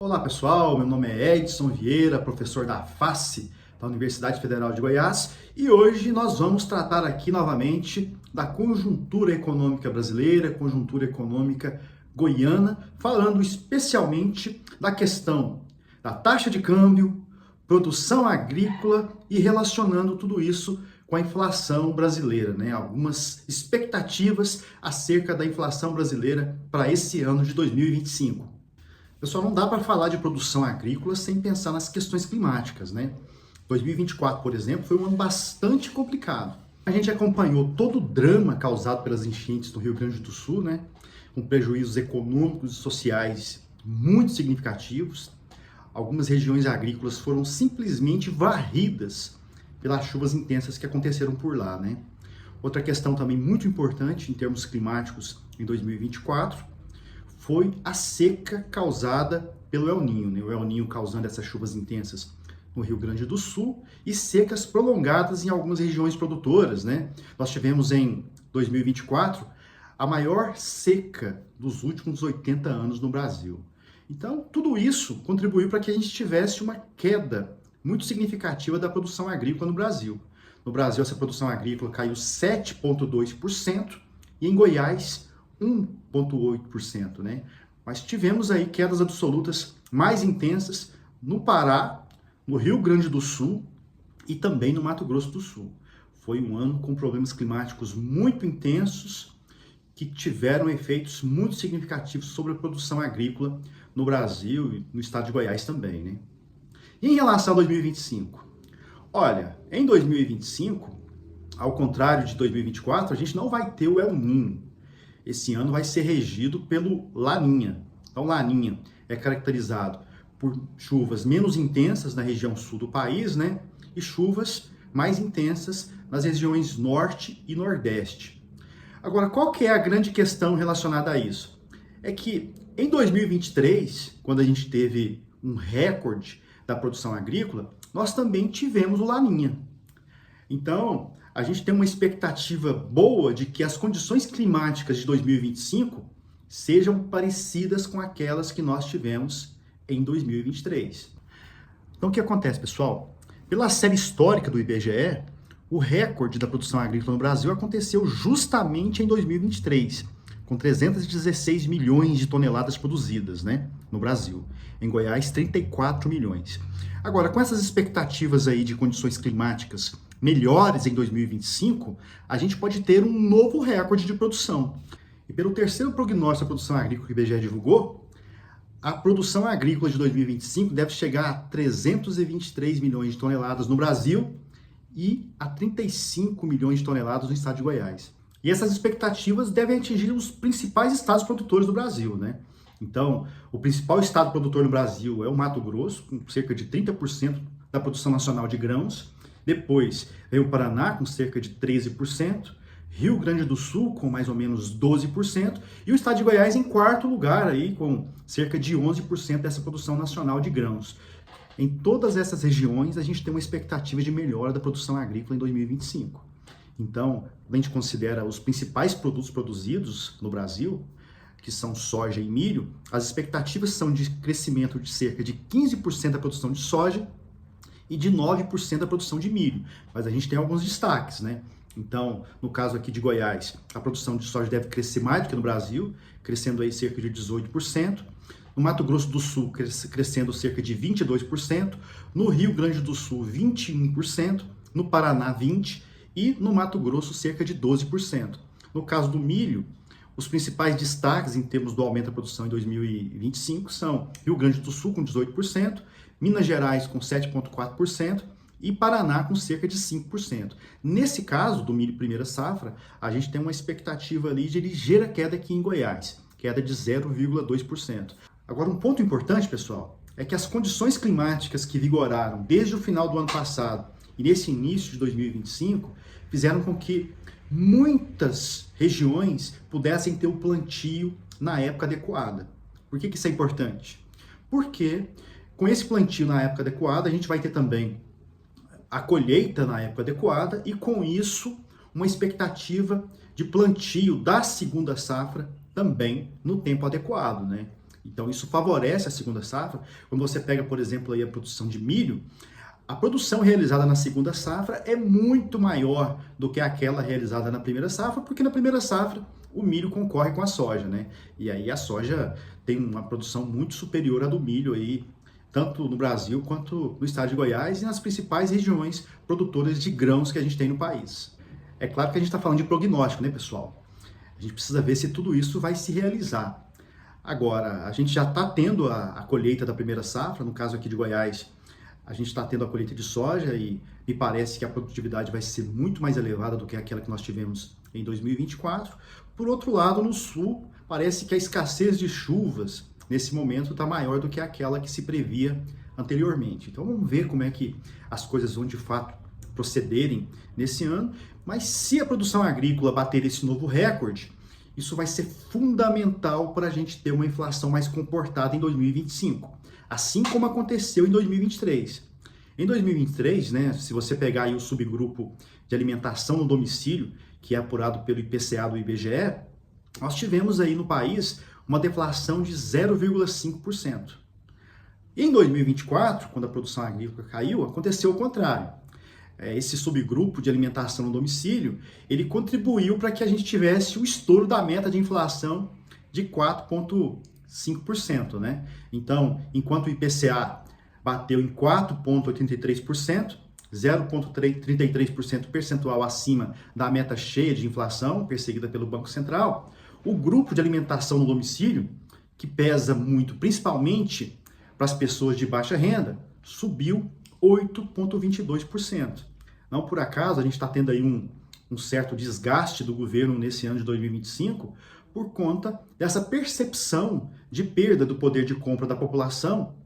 Olá pessoal, meu nome é Edson Vieira, professor da FACE, da Universidade Federal de Goiás, e hoje nós vamos tratar aqui novamente da conjuntura econômica brasileira, conjuntura econômica goiana, falando especialmente da questão da taxa de câmbio, produção agrícola e relacionando tudo isso com a inflação brasileira, né? Algumas expectativas acerca da inflação brasileira para esse ano de 2025. Pessoal, não dá para falar de produção agrícola sem pensar nas questões climáticas, né? 2024, por exemplo, foi um ano bastante complicado. A gente acompanhou todo o drama causado pelas enchentes do Rio Grande do Sul, né? Com prejuízos econômicos e sociais muito significativos. Algumas regiões agrícolas foram simplesmente varridas pelas chuvas intensas que aconteceram por lá, né? Outra questão também muito importante em termos climáticos em 2024 foi a seca causada pelo El Niño, né? O El Niño causando essas chuvas intensas no Rio Grande do Sul e secas prolongadas em algumas regiões produtoras, né? Nós tivemos em 2024 a maior seca dos últimos 80 anos no Brasil. Então, tudo isso contribuiu para que a gente tivesse uma queda muito significativa da produção agrícola no Brasil. No Brasil, essa produção agrícola caiu 7,2% e em Goiás 1,8%, né? Mas tivemos aí quedas absolutas mais intensas no Pará, no Rio Grande do Sul e também no Mato Grosso do Sul. Foi um ano com problemas climáticos muito intensos que tiveram efeitos muito significativos sobre a produção agrícola no Brasil e no estado de Goiás também, né? E em relação a 2025? Olha, em 2025, ao contrário de 2024, a gente não vai ter o El Niño. Esse ano vai ser regido pelo Laninha. Então, Laninha é caracterizado por chuvas menos intensas na região sul do país, né? E chuvas mais intensas nas regiões norte e nordeste. Agora, qual que é a grande questão relacionada a isso? É que em 2023, quando a gente teve um recorde da produção agrícola, nós também tivemos o Laninha. Então, a gente tem uma expectativa boa de que as condições climáticas de 2025 sejam parecidas com aquelas que nós tivemos em 2023. Então, o que acontece, pessoal? Pela série histórica do IBGE, o recorde da produção agrícola no Brasil aconteceu justamente em 2023, com 316 milhões de toneladas produzidas, né, no Brasil. Em Goiás, 34 milhões. Agora, com essas expectativas aí de condições climáticas melhores em 2025, a gente pode ter um novo recorde de produção. E pelo terceiro prognóstico da produção agrícola que o IBGE divulgou, a produção agrícola de 2025 deve chegar a 323 milhões de toneladas no Brasil e a 35 milhões de toneladas no estado de Goiás. E essas expectativas devem atingir os principais estados produtores do Brasil, né? Então, o principal estado produtor no Brasil é o Mato Grosso, com cerca de 30% da produção nacional de grãos. Depois vem o Paraná, com cerca de 13%, Rio Grande do Sul, com mais ou menos 12%, e o estado de Goiás em quarto lugar, aí, com cerca de 11% dessa produção nacional de grãos. Em todas essas regiões, a gente tem uma expectativa de melhora da produção agrícola em 2025. Então, a gente considera os principais produtos produzidos no Brasil, que são soja e milho, as expectativas são de crescimento de cerca de 15% da produção de soja e de 9% da produção de milho. Mas a gente tem alguns destaques, né? Então, no caso aqui de Goiás, a produção de soja deve crescer mais do que no Brasil, crescendo aí cerca de 18%. No Mato Grosso do Sul, crescendo cerca de 22%. No Rio Grande do Sul, 21%. No Paraná, 20%. E no Mato Grosso, cerca de 12%. No caso do milho, os principais destaques em termos do aumento da produção em 2025 são Rio Grande do Sul com 18%, Minas Gerais com 7,4% e Paraná com cerca de 5%. Nesse caso, do milho primeira safra, a gente tem uma expectativa ali de ligeira queda aqui em Goiás, queda de 0,2%. Agora, um ponto importante, pessoal, é que as condições climáticas que vigoraram desde o final do ano passado e nesse início de 2025 fizeram com que muitas regiões pudessem ter o plantio na época adequada. Por que isso é importante? Porque com esse plantio na época adequada, a gente vai ter também a colheita na época adequada e com isso uma expectativa de plantio da segunda safra também no tempo adequado, né? Então isso favorece a segunda safra. Quando você pega, por exemplo, aí a produção de milho, a produção realizada na segunda safra é muito maior do que aquela realizada na primeira safra, porque na primeira safra o milho concorre com a soja, né? E aí a soja tem uma produção muito superior à do milho aí, tanto no Brasil quanto no estado de Goiás e nas principais regiões produtoras de grãos que a gente tem no país. É claro que a gente está falando de prognóstico, né, pessoal? A gente precisa ver se tudo isso vai se realizar. Agora, a gente já está tendo a colheita da primeira safra, no caso aqui de Goiás, a gente está tendo a colheita de soja e me parece que a produtividade vai ser muito mais elevada do que aquela que nós tivemos em 2024. Por outro lado, no sul, parece que a escassez de chuvas nesse momento está maior do que aquela que se previa anteriormente. Então vamos ver como é que as coisas vão de fato procederem nesse ano. Mas se a produção agrícola bater esse novo recorde, isso vai ser fundamental para a gente ter uma inflação mais comportada em 2025, assim como aconteceu em 2023. Em 2023, né, se você pegar aí o subgrupo de alimentação no domicílio, que é apurado pelo IPCA do IBGE, nós tivemos aí no país uma deflação de 0,5%. Em 2024, quando a produção agrícola caiu, aconteceu o contrário. Esse subgrupo de alimentação no domicílio, ele contribuiu para que a gente tivesse o estouro da meta de inflação de 4,5%, né? Então, enquanto o IPCA bateu em 4,83%, 0,33% percentual acima da meta cheia de inflação perseguida pelo Banco Central, o grupo de alimentação no domicílio, que pesa muito, principalmente para as pessoas de baixa renda, subiu 8,22%. Não por acaso a gente está tendo aí um certo desgaste do governo nesse ano de 2025 por conta dessa percepção de perda do poder de compra da população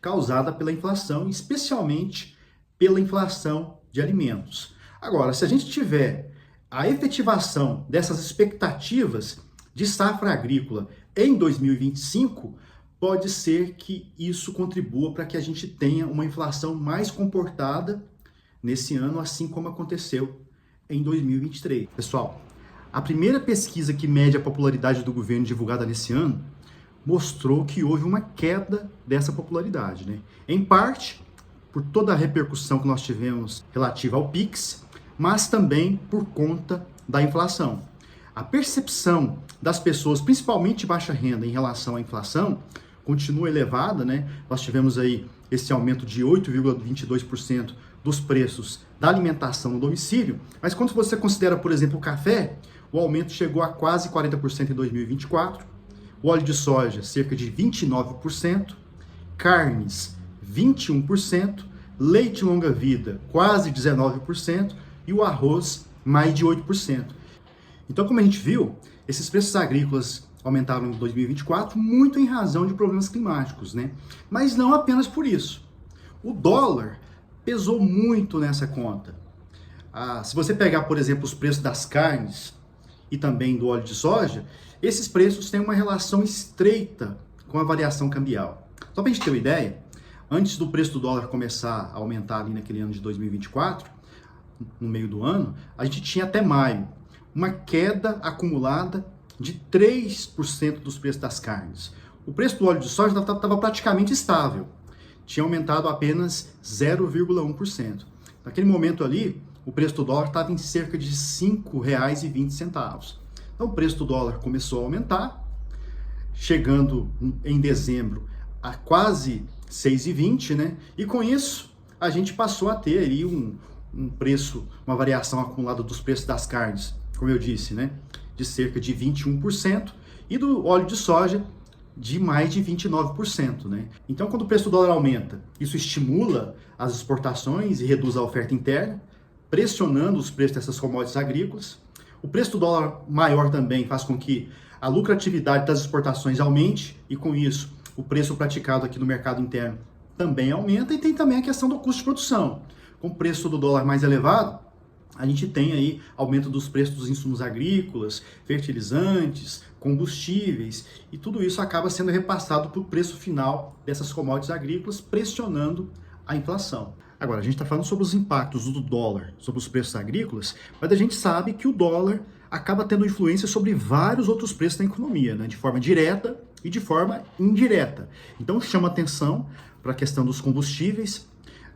causada pela inflação, especialmente pela inflação de alimentos. Agora, se a gente tiver a efetivação dessas expectativas de safra agrícola em 2025, pode ser que isso contribua para que a gente tenha uma inflação mais comportada nesse ano, assim como aconteceu em 2023. Pessoal, a primeira pesquisa que mede a popularidade do governo divulgada nesse ano mostrou que houve uma queda dessa popularidade, né? Em parte por toda a repercussão que nós tivemos relativa ao PIX, mas também por conta da inflação. A percepção das pessoas, principalmente de baixa renda, em relação à inflação, continua elevada, né? Nós tivemos aí esse aumento de 8,22% dos preços da alimentação no domicílio, mas quando você considera, por exemplo, o café, o aumento chegou a quase 40% em 2024, o óleo de soja, cerca de 29%, carnes, 21%, leite longa-vida, quase 19%, e o arroz, mais de 8%. Então, como a gente viu, esses preços agrícolas aumentaram em 2024 muito em razão de problemas climáticos, né? Mas não apenas por isso. O dólar pesou muito nessa conta. Se você pegar, por exemplo, os preços das carnes e também do óleo de soja, esses preços têm uma relação estreita com a variação cambial. Só para a gente ter uma ideia, antes do preço do dólar começar a aumentar ali naquele ano de 2024, no meio do ano, a gente tinha até maio uma queda acumulada de 3% dos preços das carnes. O preço do óleo de soja estava praticamente estável, tinha aumentado apenas 0,1%. Naquele momento ali, o preço do dólar estava em cerca de R$ 5,20. Então o preço do dólar começou a aumentar, chegando em dezembro a quase 6,20, né? E com isso, a gente passou a ter aí um preço, uma variação acumulada dos preços das carnes, como eu disse, né? De cerca de 21%, e do óleo de soja de mais de 29%, né? Então, quando o preço do dólar aumenta, isso estimula as exportações e reduz a oferta interna, pressionando os preços dessas commodities agrícolas. O preço do dólar maior também faz com que a lucratividade das exportações aumente e, com isso, o preço praticado aqui no mercado interno também aumenta, e tem também a questão do custo de produção. Com o preço do dólar mais elevado, a gente tem aí aumento dos preços dos insumos agrícolas, fertilizantes, combustíveis, e tudo isso acaba sendo repassado para o preço final dessas commodities agrícolas, pressionando a inflação. Agora, a gente está falando sobre os impactos do dólar sobre os preços agrícolas, mas a gente sabe que o dólar acaba tendo influência sobre vários outros preços da economia, né? De forma direta e de forma indireta. Então chama atenção para a questão dos combustíveis.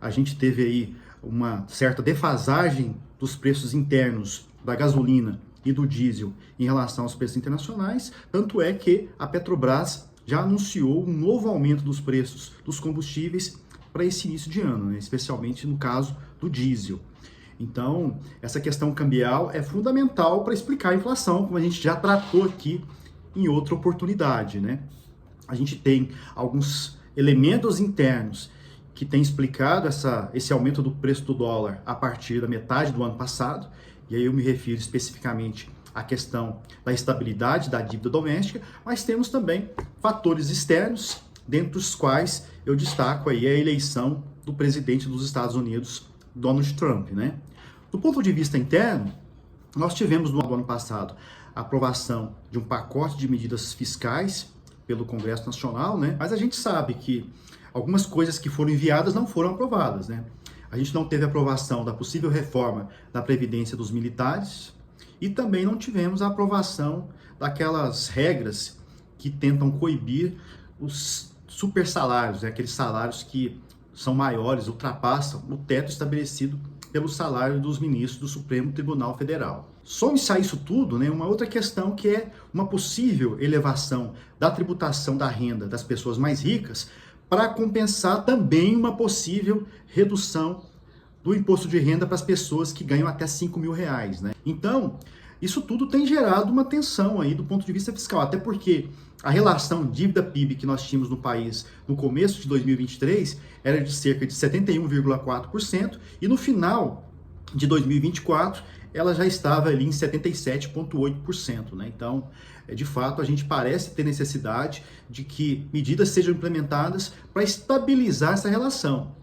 A gente teve aí uma certa defasagem dos preços internos da gasolina e do diesel em relação aos preços internacionais, tanto é que a Petrobras já anunciou um novo aumento dos preços dos combustíveis para esse início de ano, né? Especialmente no caso do diesel. Então, essa questão cambial é fundamental para explicar a inflação, como a gente já tratou aqui em outra oportunidade, né? A gente tem alguns elementos internos que têm explicado esse aumento do preço do dólar a partir da metade do ano passado, e aí eu me refiro especificamente à questão da estabilidade da dívida doméstica, mas temos também fatores externos, dentre os quais eu destaco aí a eleição do presidente dos Estados Unidos, Donald Trump, né? Do ponto de vista interno, nós tivemos no ano passado a aprovação de um pacote de medidas fiscais pelo Congresso Nacional, né? Mas a gente sabe que algumas coisas que foram enviadas não foram aprovadas, né? A gente não teve aprovação da possível reforma da Previdência dos militares e também não tivemos a aprovação daquelas regras que tentam coibir os super salários, né? Aqueles salários que são maiores, ultrapassam o teto estabelecido pelo salário dos ministros do Supremo Tribunal Federal. Some-se a isso tudo, né, uma outra questão que é uma possível elevação da tributação da renda das pessoas mais ricas para compensar também uma possível redução do imposto de renda para as pessoas que ganham até R$ 5.000, né? Então, isso tudo tem gerado uma tensão aí do ponto de vista fiscal, até porque a relação dívida-PIB que nós tínhamos no país no começo de 2023 era de cerca de 71,4% e no final de 2024 ela já estava ali em 77,8%, né? Então, de fato, a gente parece ter necessidade de que medidas sejam implementadas para estabilizar essa relação.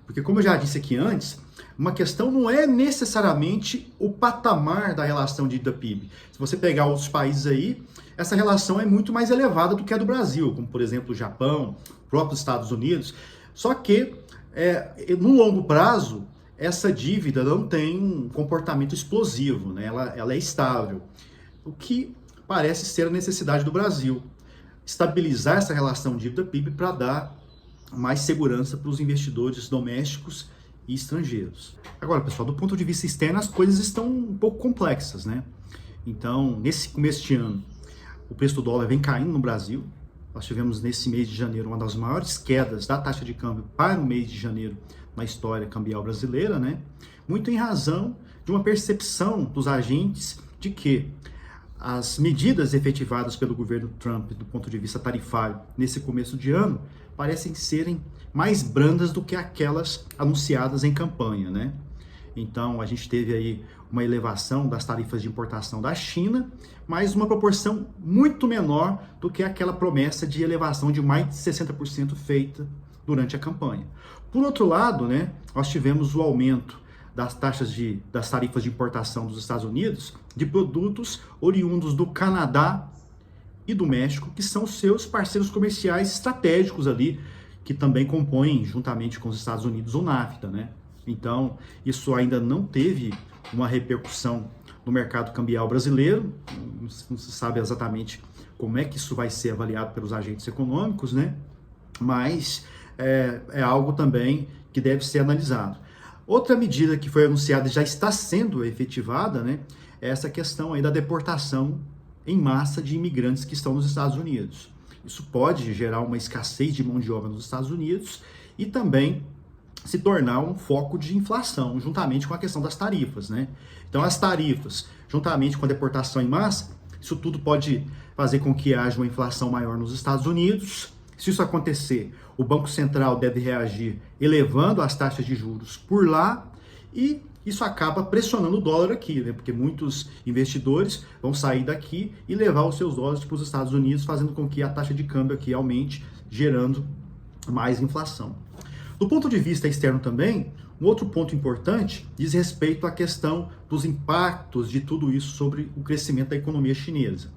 Porque, como eu já disse aqui antes, uma questão não é necessariamente o patamar da relação dívida-PIB. Se você pegar outros países aí, essa relação é muito mais elevada do que a do Brasil, como, por exemplo, o Japão, próprios Estados Unidos. Só que, no longo prazo, essa dívida não tem um comportamento explosivo, né? Ela é estável. O que parece ser a necessidade do Brasil. Estabilizar essa relação dívida-PIB para dar mais segurança para os investidores domésticos e estrangeiros. Agora, pessoal, do ponto de vista externo, as coisas estão um pouco complexas, né? Então, nesse começo de ano, o preço do dólar vem caindo no Brasil. Nós tivemos nesse mês de janeiro uma das maiores quedas da taxa de câmbio para o mês de janeiro na história cambial brasileira, né? Muito em razão de uma percepção dos agentes de que as medidas efetivadas pelo governo Trump do ponto de vista tarifário nesse começo de ano parecem serem mais brandas do que aquelas anunciadas em campanha, né? Então, a gente teve aí uma elevação das tarifas de importação da China, mas uma proporção muito menor do que aquela promessa de elevação de mais de 60% feita durante a campanha. Por outro lado, né, nós tivemos o aumento das das tarifas de importação dos Estados Unidos de produtos oriundos do Canadá e do México, que são seus parceiros comerciais estratégicos ali, que também compõem, juntamente com os Estados Unidos, o NAFTA, né? Então, isso ainda não teve uma repercussão no mercado cambial brasileiro, não se sabe exatamente como é que isso vai ser avaliado pelos agentes econômicos, né? Mas é algo também que deve ser analisado. Outra medida que foi anunciada e já está sendo efetivada, né, é essa questão aí da deportação em massa de imigrantes que estão nos Estados Unidos. Isso pode gerar uma escassez de mão de obra nos Estados Unidos e também se tornar um foco de inflação, juntamente com a questão das tarifas, né? Então, as tarifas, juntamente com a deportação em massa, isso tudo pode fazer com que haja uma inflação maior nos Estados Unidos. Se isso acontecer, o Banco Central deve reagir elevando as taxas de juros por lá e isso acaba pressionando o dólar aqui, né? Porque muitos investidores vão sair daqui e levar os seus dólares para os Estados Unidos, fazendo com que a taxa de câmbio aqui aumente, gerando mais inflação. Do ponto de vista externo também, um outro ponto importante diz respeito à questão dos impactos de tudo isso sobre o crescimento da economia chinesa.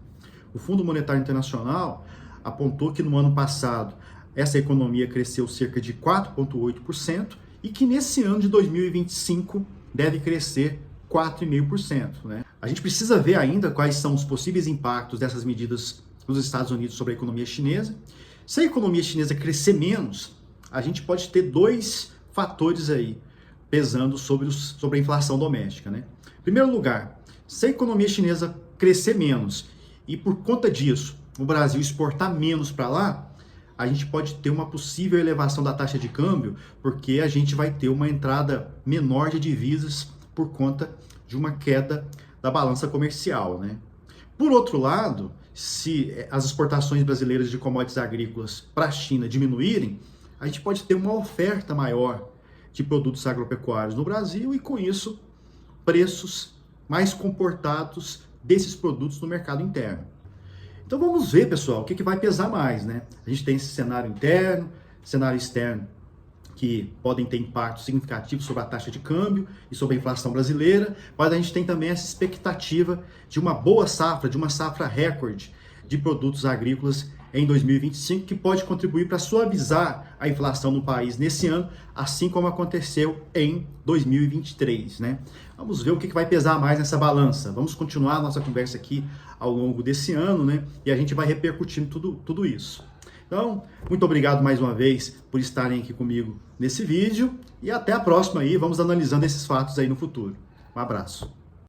O Fundo Monetário Internacional apontou que no ano passado essa economia cresceu cerca de 4,8% e que nesse ano de 2025 deve crescer 4,5%, né? A gente precisa ver ainda quais são os possíveis impactos dessas medidas nos Estados Unidos sobre a economia chinesa. Se a economia chinesa crescer menos, a gente pode ter dois fatores aí pesando sobre a inflação doméstica, né? Em primeiro lugar, se a economia chinesa crescer menos e por conta disso o Brasil exportar menos para lá, a gente pode ter uma possível elevação da taxa de câmbio, porque a gente vai ter uma entrada menor de divisas por conta de uma queda da balança comercial, né? Por outro lado, se as exportações brasileiras de commodities agrícolas para a China diminuírem, a gente pode ter uma oferta maior de produtos agropecuários no Brasil e, com isso, preços mais comportados desses produtos no mercado interno. Então vamos ver, pessoal, o que vai pesar mais, né? A gente tem esse cenário interno, cenário externo, que podem ter impacto significativo sobre a taxa de câmbio e sobre a inflação brasileira, mas a gente tem também essa expectativa de uma boa safra, de uma safra recorde de produtos agrícolas em 2025, que pode contribuir para suavizar a inflação no país nesse ano, assim como aconteceu em 2023, né? Vamos ver o que vai pesar mais nessa balança. Vamos continuar a nossa conversa aqui ao longo desse ano, né? E a gente vai repercutindo tudo isso. Então, muito obrigado mais uma vez por estarem aqui comigo nesse vídeo e até a próxima aí, vamos analisando esses fatos aí no futuro. Um abraço.